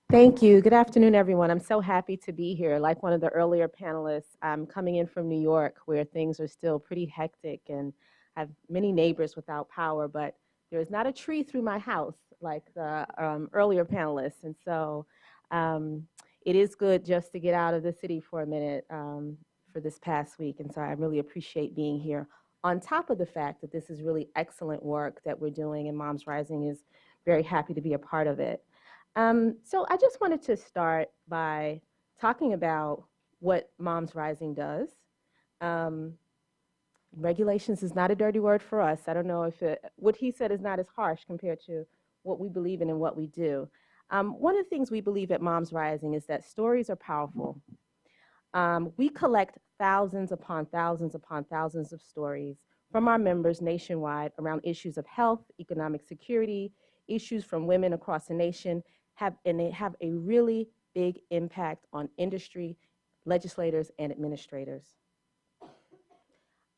Thank you. Good afternoon, everyone. I'm so happy to be here. Like one of the earlier panelists, I'm coming in from New York where things are still pretty hectic and I have many neighbors without power, but there's not a tree through my house like the earlier panelists. And so um, it is good just to get out of the city for a minute for this past week. And so I really appreciate being here. On top of the fact that this is really excellent work that we're doing and Moms Rising is very happy to be a part of it. So I just wanted to start by talking about what Moms Rising does. Um, Regulations is not a dirty word for us. I don't know if what he said is not as harsh compared to what we believe in and what we do. One of the things we believe at Moms Rising is that stories are powerful. We collect thousands upon thousands upon thousands of stories from our members nationwide around issues of health, economic security, issues from women across the nation, and they have a really big impact on industry, legislators, and administrators.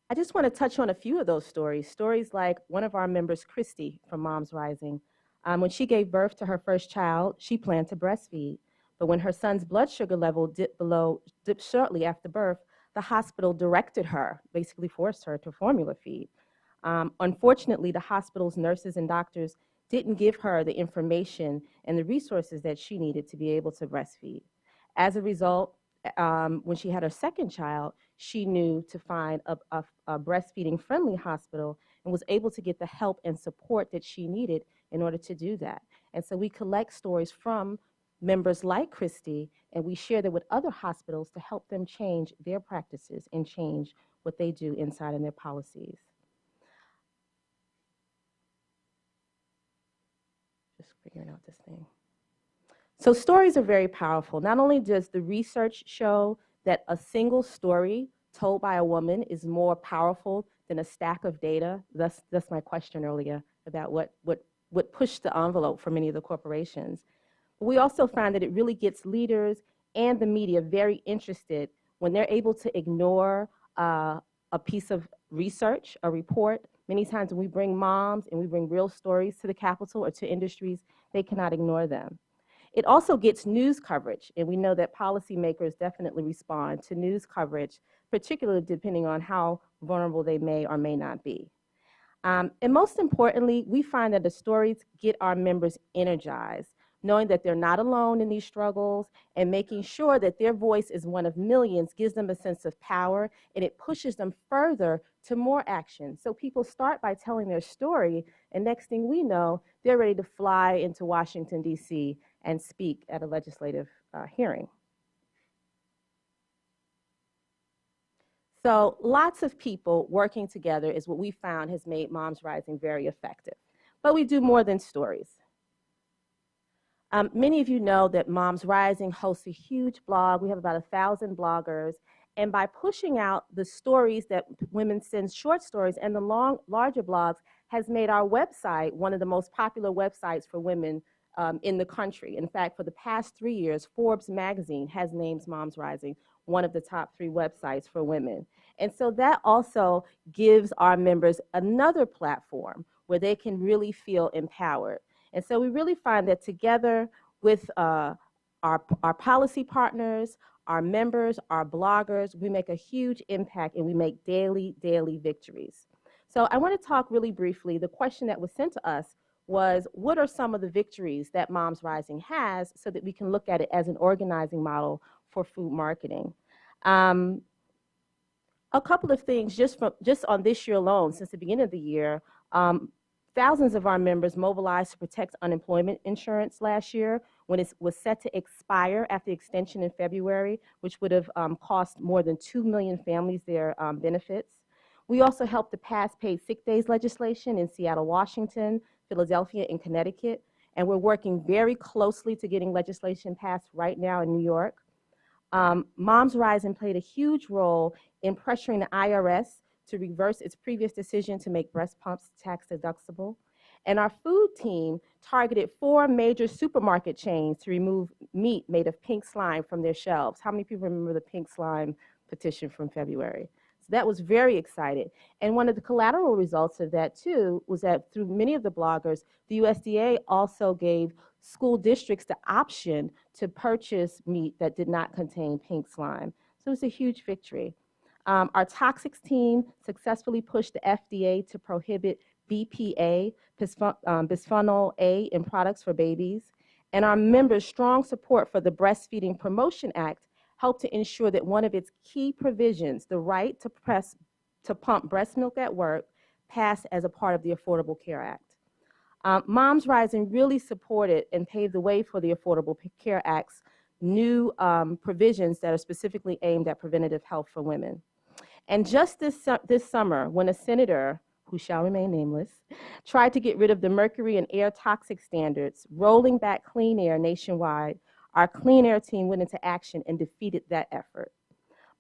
I just want to touch on a few of those stories. Stories like one of our members, Christy from Moms Rising. When she gave birth to her first child, she planned to breastfeed. But when her son's blood sugar level dipped shortly after birth, the hospital directed her, basically forced her to formula feed. Unfortunately, the hospital's nurses and doctors didn't give her the information and the resources that she needed to be able to breastfeed. As a result, when she had her second child, she knew to find a breastfeeding friendly hospital and was able to get the help and support that she needed in order to do that. And so we collect stories from members like Christy, and we share them with other hospitals to help them change their practices and change what they do inside in their policies. Just figuring out this thing. So stories are very powerful. Not only does the research show that a single story told by a woman is more powerful than a stack of data. That's my question earlier about what pushed the envelope for many of the corporations. But we also find that it really gets leaders and the media very interested when they're able to ignore a piece of research, a report. Many times when we bring moms and we bring real stories to the Capitol or to industries, they cannot ignore them. It also gets news coverage, and we know that policymakers definitely respond to news coverage, particularly depending on how vulnerable they may or may not be. And most importantly, we find that the stories get our members energized, knowing that they're not alone in these struggles and making sure that their voice is one of millions gives them a sense of power, and it pushes them further to more action. So people start by telling their story, and next thing we know, they're ready to fly into Washington, D.C. and speak at a legislative hearing. So lots of people working together is what we found has made Moms Rising very effective. But we do more than stories. Many of you know that Moms Rising hosts a huge blog. We have about 1,000 bloggers. And by pushing out the stories that women send, short stories, and the larger blogs, has made our website one of the most popular websites for women in the country. In fact, for the past 3 years, Forbes magazine has named Moms Rising one of the top 3 websites for women. And so that also gives our members another platform where they can really feel empowered. And so we really find that together with our policy partners, our members, our bloggers, we make a huge impact and we make daily victories. So I want to talk really briefly. The question that was sent to us was, what are some of the victories that Moms Rising has so that we can look at it as an organizing model for food marketing? A couple of things just on this year alone, since the beginning of the year, thousands of our members mobilized to protect unemployment insurance last year when it was set to expire after extension in February, which would have cost more than 2 million families their benefits. We also helped to pass paid sick days legislation in Seattle, Washington, Philadelphia, and Connecticut, and we're working very closely to getting legislation passed right now in New York. Moms Rising played a huge role in pressuring the IRS to reverse its previous decision to make breast pumps tax deductible. And our food team targeted 4 major supermarket chains to remove meat made of pink slime from their shelves. How many people remember the pink slime petition from February? So that was very exciting. And one of the collateral results of that, too, was that through many of the bloggers, the USDA also gave school districts the option to purchase meat that did not contain pink slime. So it was a huge victory. Our toxics team successfully pushed the FDA to prohibit BPA, bisphenol A, in products for babies. And our members' strong support for the Breastfeeding Promotion Act helped to ensure that one of its key provisions, the right to pump breast milk at work, passed as a part of the Affordable Care Act. Moms Rising really supported and paved the way for the Affordable Care Act's new provisions that are specifically aimed at preventative health for women. And just this summer, when a senator, who shall remain nameless, tried to get rid of the mercury and air toxic standards, rolling back clean air nationwide, our Clean Air team went into action and defeated that effort.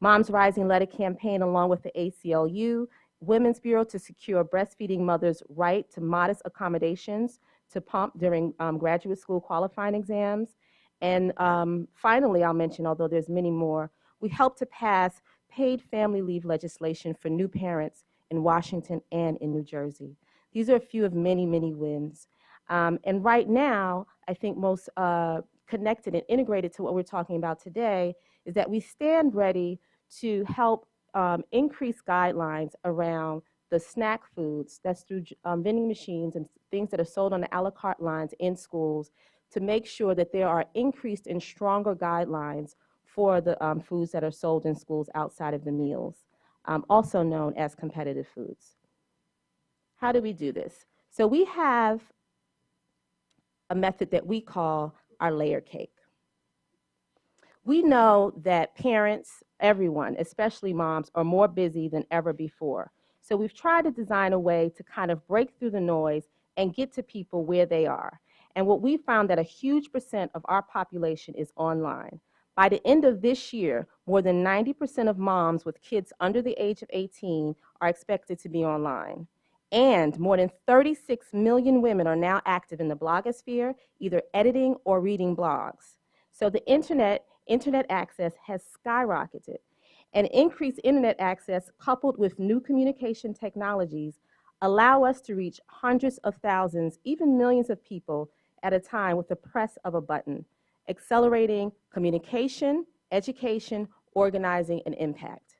Moms Rising led a campaign along with the ACLU, Women's Bureau, to secure breastfeeding mothers' right to modest accommodations to pump during graduate school qualifying exams. And finally, I'll mention, although there's many more, we helped to pass paid family leave legislation for new parents in Washington and in New Jersey. These are a few of many, many wins. And right now, I think most connected and integrated to what we're talking about today is that we stand ready to help increase guidelines around the snack foods, that's through vending machines and things that are sold on the a la carte lines in schools, to make sure that there are increased and stronger guidelines for the foods that are sold in schools outside of the meals, also known as competitive foods. How do we do this? So we have a method that we call our layer cake. We know that parents, everyone, especially moms, are more busy than ever before. So we've tried to design a way to kind of break through the noise and get to people where they are. And what we found that a huge percent of our population is online. By the end of this year, more than 90% of moms with kids under the age of 18 are expected to be online. And more than 36 million women are now active in the blogosphere, either editing or reading blogs. So the internet access has skyrocketed. And increased internet access coupled with new communication technologies allow us to reach hundreds of thousands, even millions of people at a time with the press of a button, accelerating communication, education, organizing, and impact.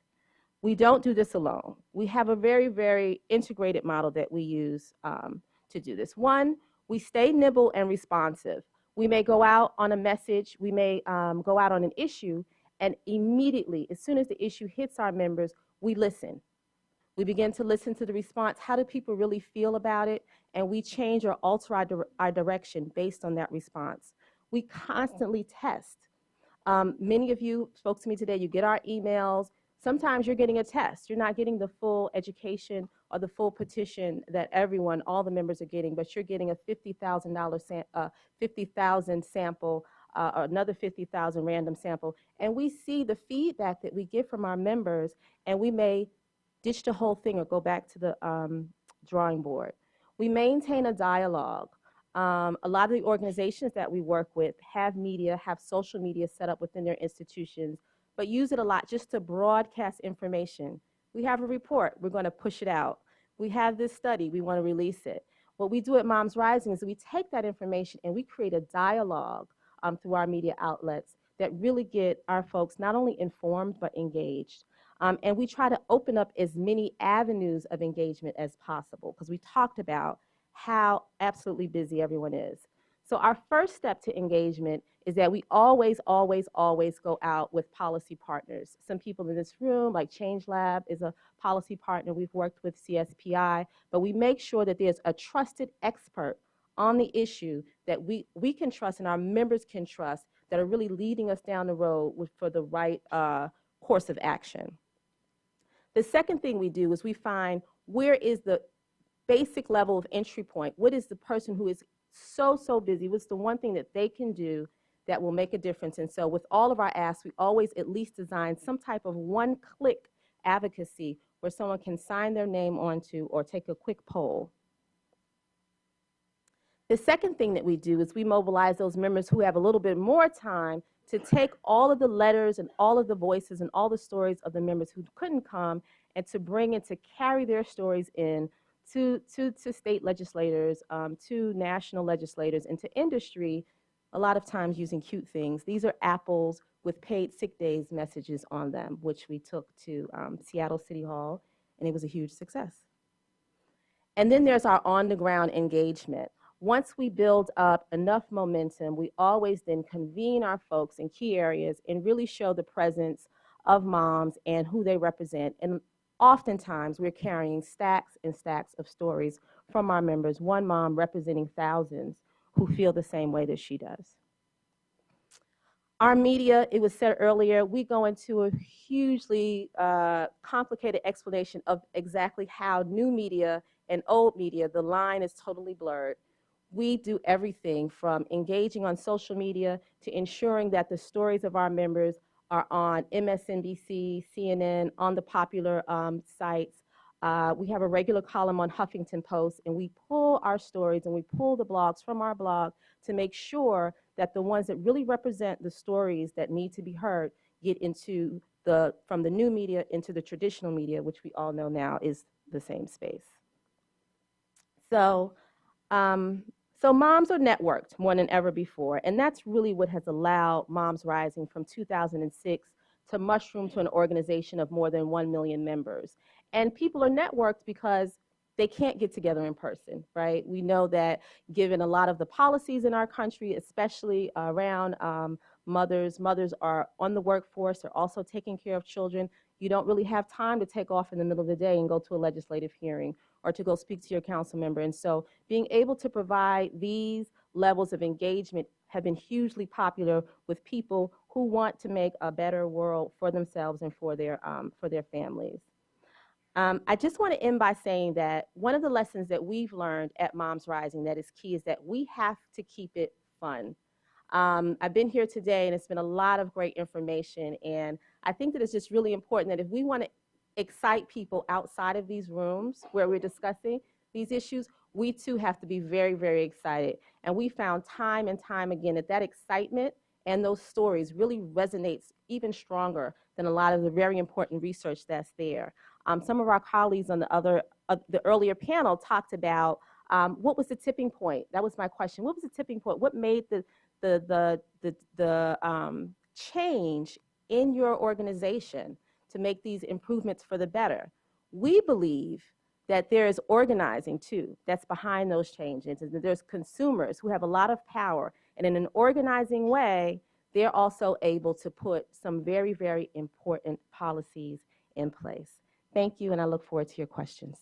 We don't do this alone. We have a very, very integrated model that we use to do this. One, we stay nimble and responsive. We may go out on a message, we may go out on an issue, and immediately, as soon as the issue hits our members, we listen. We begin to listen to the response. How do people really feel about it? And we change or alter our direction based on that response. We constantly test. Many of you spoke to me today, you get our emails. Sometimes you're getting a test. You're not getting the full education or the full petition that everyone, all the members are getting, but you're getting a $50,000 sample, or another 50,000 random sample. And we see the feedback that we get from our members, and we may ditch the whole thing or go back to the drawing board. We maintain a dialogue. A lot of the organizations that we work with have media, have social media set up within their institutions, but use it a lot just to broadcast information. We have a report, we're going to push it out. We have this study, we want to release it. What we do at Moms Rising is we take that information and we create a dialogue through our media outlets that really get our folks not only informed but engaged. And we try to open up as many avenues of engagement as possible, because we talked about how absolutely busy everyone is. So our first step to engagement is that we always, always, always go out with policy partners. Some people in this room, like Change Lab, is a policy partner. We've worked with CSPI, but we make sure that there's a trusted expert on the issue that we can trust and our members can trust, that are really leading us down the road for the right course of action. The second thing we do is we find where is the basic level of entry point. What is the person who is so busy? What's the one thing that they can do that will make a difference? And so with all of our asks, we always at least design some type of one-click advocacy where someone can sign their name onto or take a quick poll. The second thing that we do is we mobilize those members who have a little bit more time to take all of the letters and all of the voices and all the stories of the members who couldn't come and to bring and to carry their stories in to state legislators, to national legislators, and to industry, a lot of times using cute things. These are apples with paid sick days messages on them, which we took to Seattle City Hall, and it was a huge success. And then there's our on-the-ground engagement. Once we build up enough momentum, we always then convene our folks in key areas and really show the presence of moms and who they represent. And oftentimes, we're carrying stacks and stacks of stories from our members, one mom representing thousands who feel the same way that she does. Our media, it was said earlier, we go into a hugely complicated explanation of exactly how new media and old media, the line is totally blurred. We do everything from engaging on social media to ensuring that the stories of our members are on MSNBC, CNN, on the popular sites. We have a regular column on Huffington Post, and we pull our stories and we pull the blogs from our blog to make sure that the ones that really represent the stories that need to be heard get into from the new media into the traditional media, which we all know now is the same space. So moms are networked more than ever before, and that's really what has allowed Moms Rising from 2006 to mushroom to an organization of more than 1 million members. And people are networked because they can't get together in person, right? We know that given a lot of the policies in our country, especially around mothers are on the workforce, they're also taking care of children. You don't really have time to take off in the middle of the day and go to a legislative hearing or to go speak to your council member. And so being able to provide these levels of engagement have been hugely popular with people who want to make a better world for themselves and for their families. I just want to end by saying that one of the lessons that we've learned at Moms Rising that is key is that we have to keep it fun. I've been here today, and it's been a lot of great information, and I think that it's just really important that if we want to excite people outside of these rooms where we're discussing these issues, we too have to be very, very excited. And we found time and time again that that excitement and those stories really resonates even stronger than a lot of the very important research that's there. Some of our colleagues on the earlier panel talked about what was the tipping point. That was my question. What was the tipping point? What made the change in your organization to make these improvements for the better? We believe that there is organizing too that's behind those changes, and that there's consumers who have a lot of power, and in an organizing way, they're also able to put some very, very important policies in place. Thank you, and I look forward to your questions.